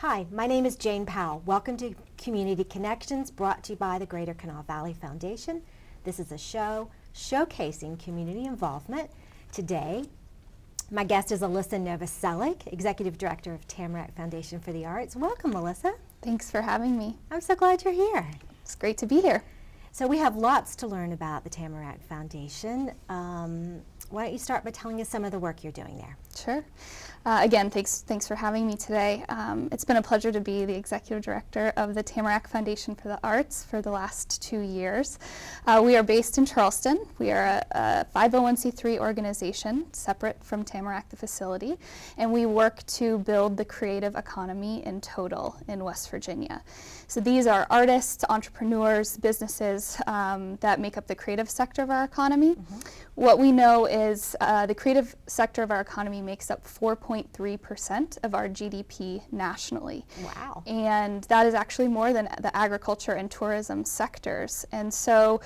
Hi, my name is Jane Powell. Welcome to Community Connections, brought to you by the Greater Kanawha Valley Foundation. This is a show showcasing community involvement. Today, my guest is Alissa Novoselick, Executive Director of Tamarack Foundation for the Arts. Welcome, Alissa. Thanks for having me. I'm so glad you're here. It's great to be here. So we have lots to learn about the Tamarack Foundation. Why don't you start by telling us some of the work you're doing there? Sure. Again, thanks for having me today. It's been a pleasure to be the Executive Director of the Tamarack Foundation for the Arts for the last 2 years. We are based in Charleston. We are a 501c3 organization separate from Tamarack, the facility, and we work to build the creative economy in total in West Virginia. So these are artists, entrepreneurs, businesses that make up the creative sector of our economy. Mm-hmm. What we know is the creative sector of our economy makes up 4.3% of our GDP nationally. Wow. And that is actually more than the agriculture and tourism sectors. And so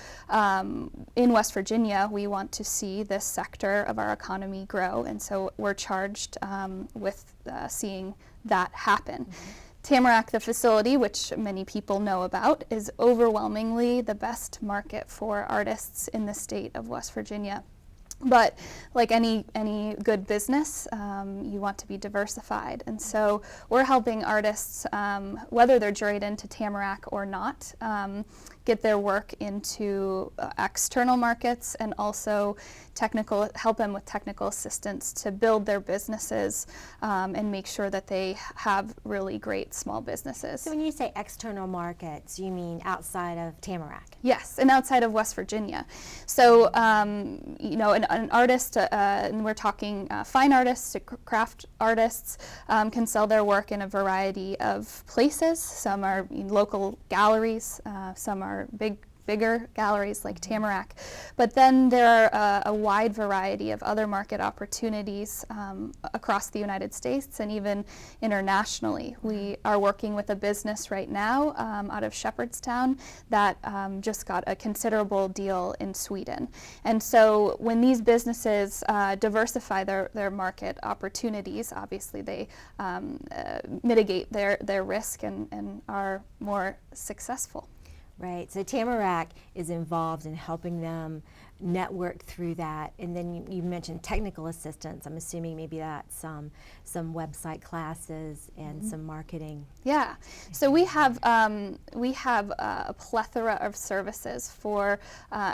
in West Virginia, we want to see this sector of our economy grow. And so we're charged with seeing that happen. Mm-hmm. Tamarack, the facility, which many people know about, is overwhelmingly the best market for artists in the state of West Virginia. But like any good business, you want to be diversified. And so we're helping artists, whether they're joined into Tamarack or not, get their work into external markets and also help them with technical assistance to build their businesses and make sure that they have really great small businesses. So when you say external markets, you mean outside of Tamarack? Yes, and outside of West Virginia. So, an artist, and we're talking fine artists to craft artists, can sell their work in a variety of places. Some are local galleries, some are bigger galleries like Tamarack. But then there are a wide variety of other market opportunities across the United States and even internationally. We are working with a business right now out of Shepherdstown that just got a considerable deal in Sweden. And so when these businesses diversify their market opportunities, obviously they mitigate their risk and are more successful. Right, so Tamarack is involved in helping them network through that, and then you mentioned technical assistance. I'm assuming maybe that's some website classes and some marketing. Yeah, so we have a plethora of services for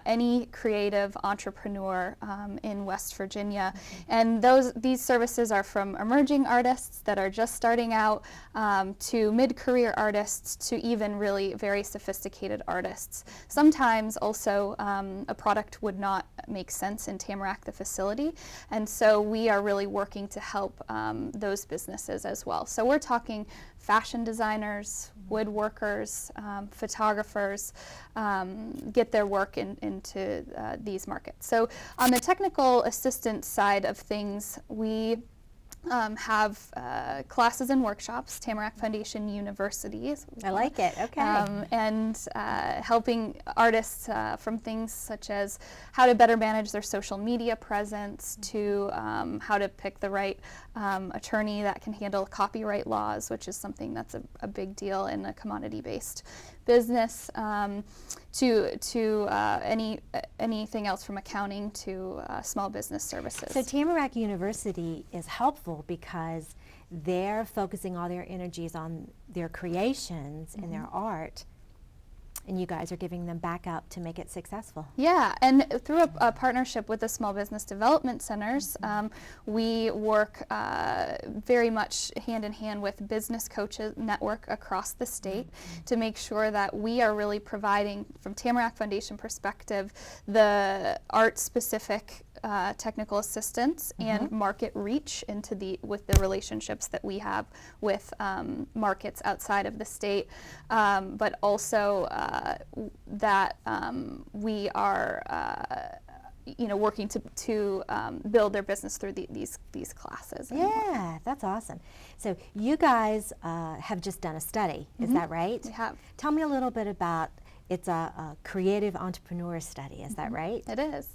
any creative entrepreneur in West Virginia, and these services are from emerging artists that are just starting out to mid-career artists to even really very sophisticated artists. Sometimes also a product would not make sense in Tamarack, the facility, and so we are really working to help those businesses as well. So we're talking fashion designers, woodworkers, photographers, get their work into these markets. So on the technical assistance side of things, we have classes and workshops, Tamarack Foundation University. I like it, okay. And helping artists from things such as how to better manage their social media presence to how to pick the right attorney that can handle copyright laws, which is something that's a big deal in a commodity-based business, to anything else from accounting to small business services. So Tamarack University is helpful because they're focusing all their energies on their creations and their art, and you guys are giving them back up to make it successful. Yeah, and through a partnership with the Small Business Development Centers, we work very much hand in hand with business coaches network across the state to make sure that we are really providing, from Tamarack Foundation perspective, the art-specific technical assistance and market reach with the relationships that we have with markets outside of the state, but also that we are working to build their business through these classes. Yeah, that's awesome. So you guys have just done a study, is that right? We have. Tell me a little bit about, it's a creative entrepreneur study, is that right? It is.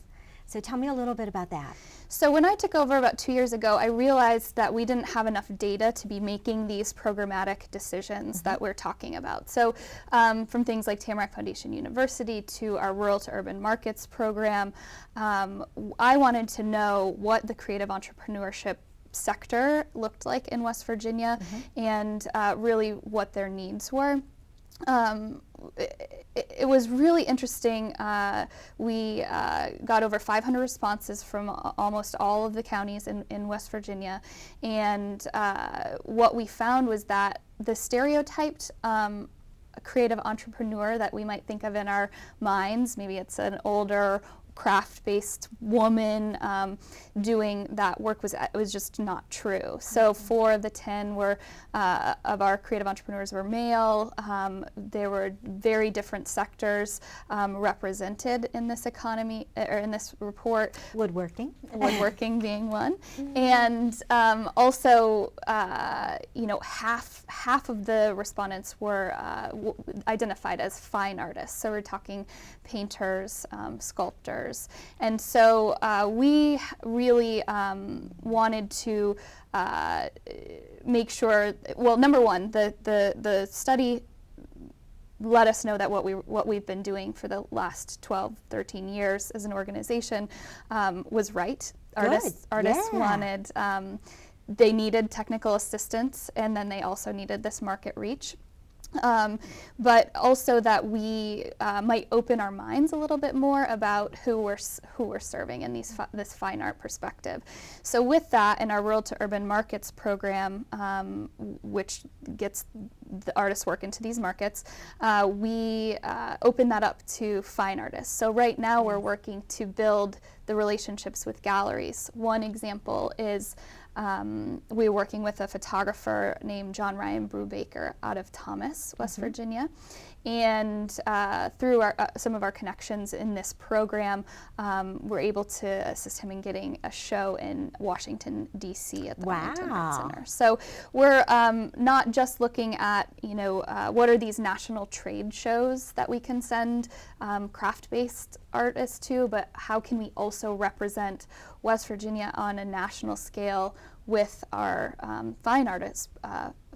So tell me a little bit about that. So when I took over about 2 years ago, I realized that we didn't have enough data to be making these programmatic decisions that we're talking about. So from things like Tamarack Foundation University to our Rural to Urban Markets program, I wanted to know what the creative entrepreneurship sector looked like in West Virginia and really what their needs were. It was really interesting. We got over 500 responses from almost all of the counties in West Virginia, and what we found was that the stereotyped creative entrepreneur that we might think of in our minds, maybe it's an older craft-based woman doing that work, was just not true. So 4 of the 10 of our creative entrepreneurs were male. There were very different sectors represented in this economy, or in this report. Woodworking Being one. And also, half of the respondents were identified as fine artists. So we're talking painters, sculptors. And so we really wanted to make sure, well, number one, the study let us know that what we've been doing for the last 12, 13 years as an organization was right. Artists wanted, they needed technical assistance, and then they also needed this market reach. But also that we might open our minds a little bit more about who we're serving in this fine art perspective. So with that, in our Rural to Urban Markets program, which gets the artists' work into these markets, we open that up to fine artists. So right now we're working to build the relationships with galleries. One example is we're working with a photographer named John Ryan Brubaker out of Thomas, West Virginia. And through some of our connections in this program, we're able to assist him in getting a show in Washington, D.C. at the Wellington Art Center. So we're not just looking at, what are these national trade shows that we can send craft-based artists to, but how can we also represent West Virginia on a national scale with our fine artists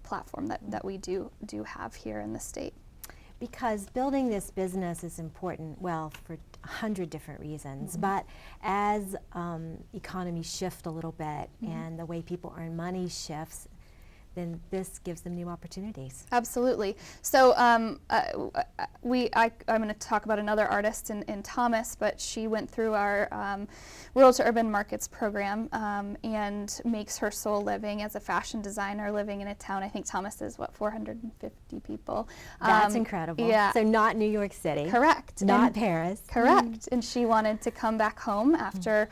platform that we do have here in the state. Because building this business is important, well, for 100 different reasons, but as economies shift a little bit and the way people earn money shifts, then this gives them new opportunities. Absolutely. So I'm going to talk about another artist in Thomas, but she went through our Rural to Urban Markets program and makes her sole living as a fashion designer living in a town. I think Thomas is, 450 people. That's incredible. Yeah. So not New York City. Correct. Not Paris. Correct. And she wanted to come back home after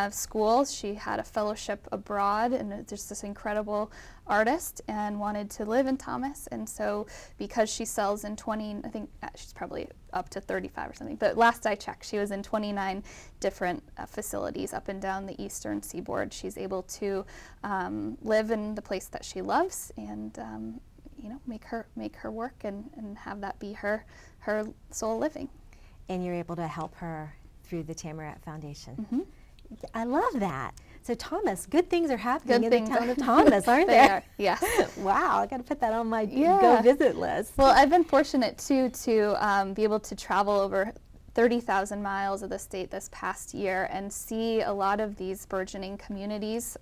school. She had a fellowship abroad and just this incredible artist and wanted to live in Thomas, and so because she sells in 20, I think she's probably up to 35 or something, but last I checked she was in 29 different facilities up and down the eastern seaboard. She's able to live in the place that she loves and make her work and have that be her sole living. And you're able to help her through the Tamarack Foundation. I love that. So Thomas, good things are happening in the town of Thomas, aren't They there? are, yes. Wow, I got to put that on my go visit list. Well, I've been fortunate too to be able to travel over 30,000 miles of the state this past year and see a lot of these burgeoning communities.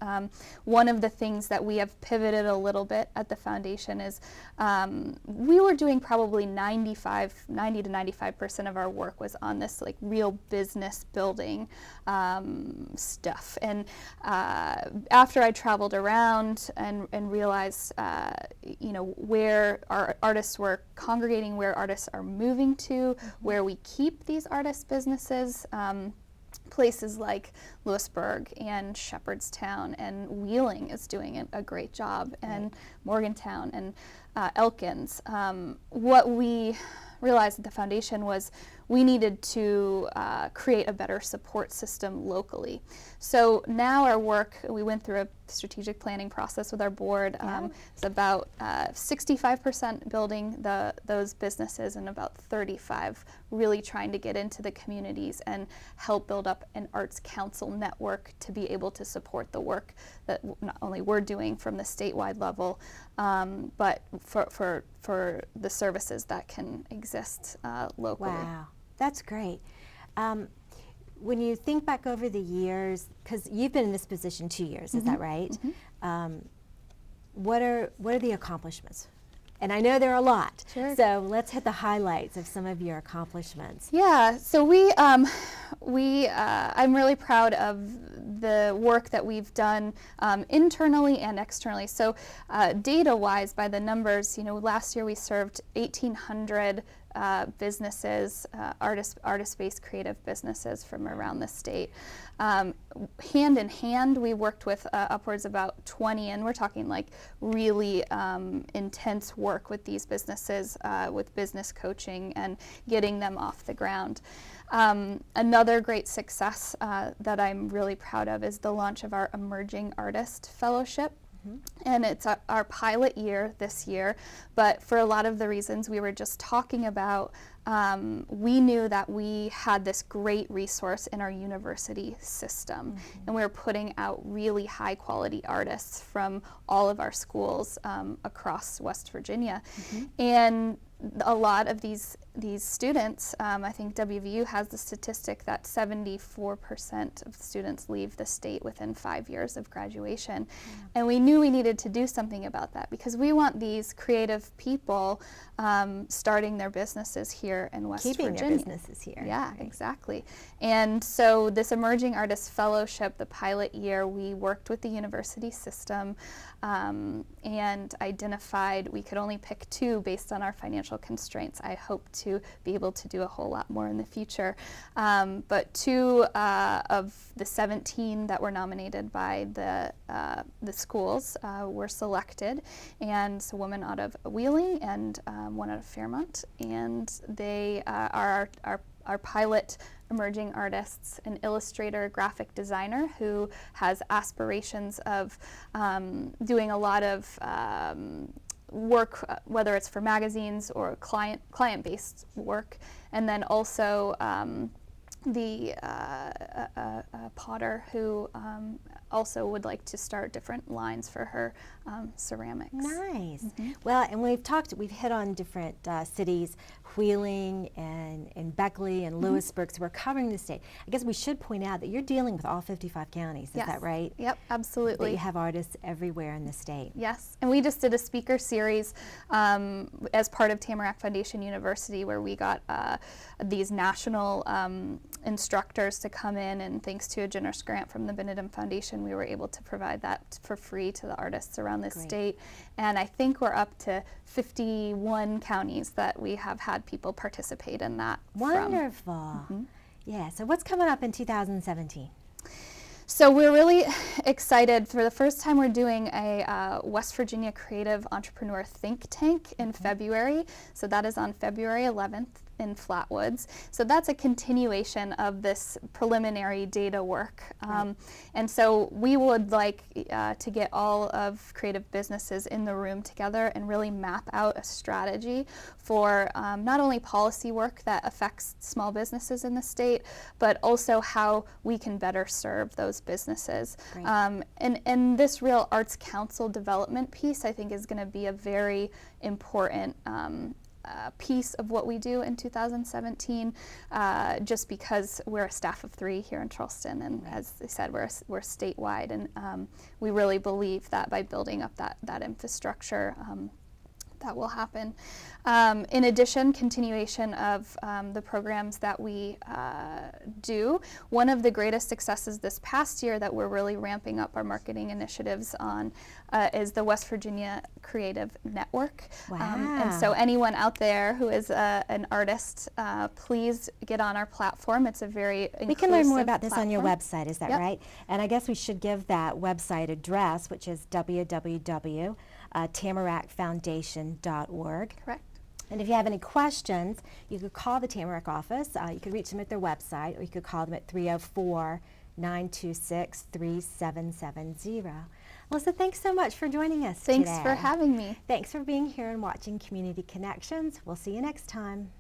One of the things that we have pivoted a little bit at the foundation is we were doing probably 90 to 95% of our work was on this like real business building stuff. And after I traveled around and realized where our artists were congregating, where artists are moving to, where we keep these artist businesses, places like Lewisburg and Shepherdstown and Wheeling is doing a great job, and Morgantown and Elkins. What we realized at the foundation was we needed to create a better support system locally. So now our work, we went through a strategic planning process with our board. It's about 65% building those businesses and about 35 really trying to get into the communities and help build up an arts council network to be able to support the work that not only we're doing from the statewide level, but for the services that can exist locally. Wow, that's great. When you think back over the years, because you've been in this position 2 years, is that right? What are the accomplishments? And I know there are a lot. Sure. So let's hit the highlights of some of your accomplishments. Yeah, so I'm really proud of the work that we've done internally and externally. So data-wise, by the numbers, last year we served 1,800 businesses, artist-based creative businesses from around the state. Hand in hand, we worked with upwards about 20, and we're talking like really intense work with these businesses, with business coaching and getting them off the ground. Another great success that I'm really proud of is the launch of our Emerging Artist Fellowship. And it's our pilot year this year, but for a lot of the reasons we were just talking about, we knew that we had this great resource in our university system, and we were putting out really high quality artists from all of our schools across West Virginia. And a lot of these students, I think WVU has the statistic that 74% of students leave the state within 5 years of graduation. And we knew we needed to do something about that because we want these creative people starting their businesses here in West Virginia. Keeping their businesses here. Yeah, right. exactly. And so this Emerging Artists Fellowship, the pilot year, we worked with the university system and identified we could only pick 2 based on our financial constraints. I hope to be able to do a whole lot more in the future. But 2 of the 17 that were nominated by the schools were selected, and so a woman out of Wheeling and one out of Fairmont, and they are our pilot emerging artists, an illustrator, graphic designer who has aspirations of doing a lot of work, whether it's for magazines or client-based work, and then also the potter who also would like to start different lines for her ceramics. Nice. Well, and we've hit on different cities, Wheeling and Beckley and Lewisburg, so we're covering the state. I guess we should point out that you're dealing with all 55 counties, is that right? Yep, absolutely. That you have artists everywhere in the state. Yes, and we just did a speaker series as part of Tamarack Foundation University where we got these national instructors to come in, and thanks to a generous grant from the Benedum Foundation, we were able to provide that for free to the artists around the state. And I think we're up to 51 counties that we have had people participate in that. Wonderful. Yeah, so what's coming up in 2017? So we're really excited. For the first time, we're doing a West Virginia Creative Entrepreneur Think Tank in February. So that is on February 11th in Flatwoods. So that's a continuation of this preliminary data work. And so we would like to get all of creative businesses in the room together and really map out a strategy for not only policy work that affects small businesses in the state, but also how we can better serve those businesses. And this real Arts Council development piece, I think, is going to be a very important piece of what we do in 2017, just because we're a staff of 3 here in Charleston, and as I said, we're statewide, and we really believe that by building up that infrastructure, that will happen. In addition, continuation of the programs that we do. One of the greatest successes this past year that we're really ramping up our marketing initiatives on is the West Virginia Creative Network. And so anyone out there who is an artist, please get on our platform. It's a very inclusive We can learn more about this platform. on your website, is that right? And I guess we should give that website address, which is www.tamaracfoundation.org. Correct. And if you have any questions, you could call the Tamarack office. You could reach them at their website, or you could call them at 304-926-3770. Alissa, thanks so much for joining us Thanks today. for having me. Thanks for being here and watching Community Connections. We'll see you next time.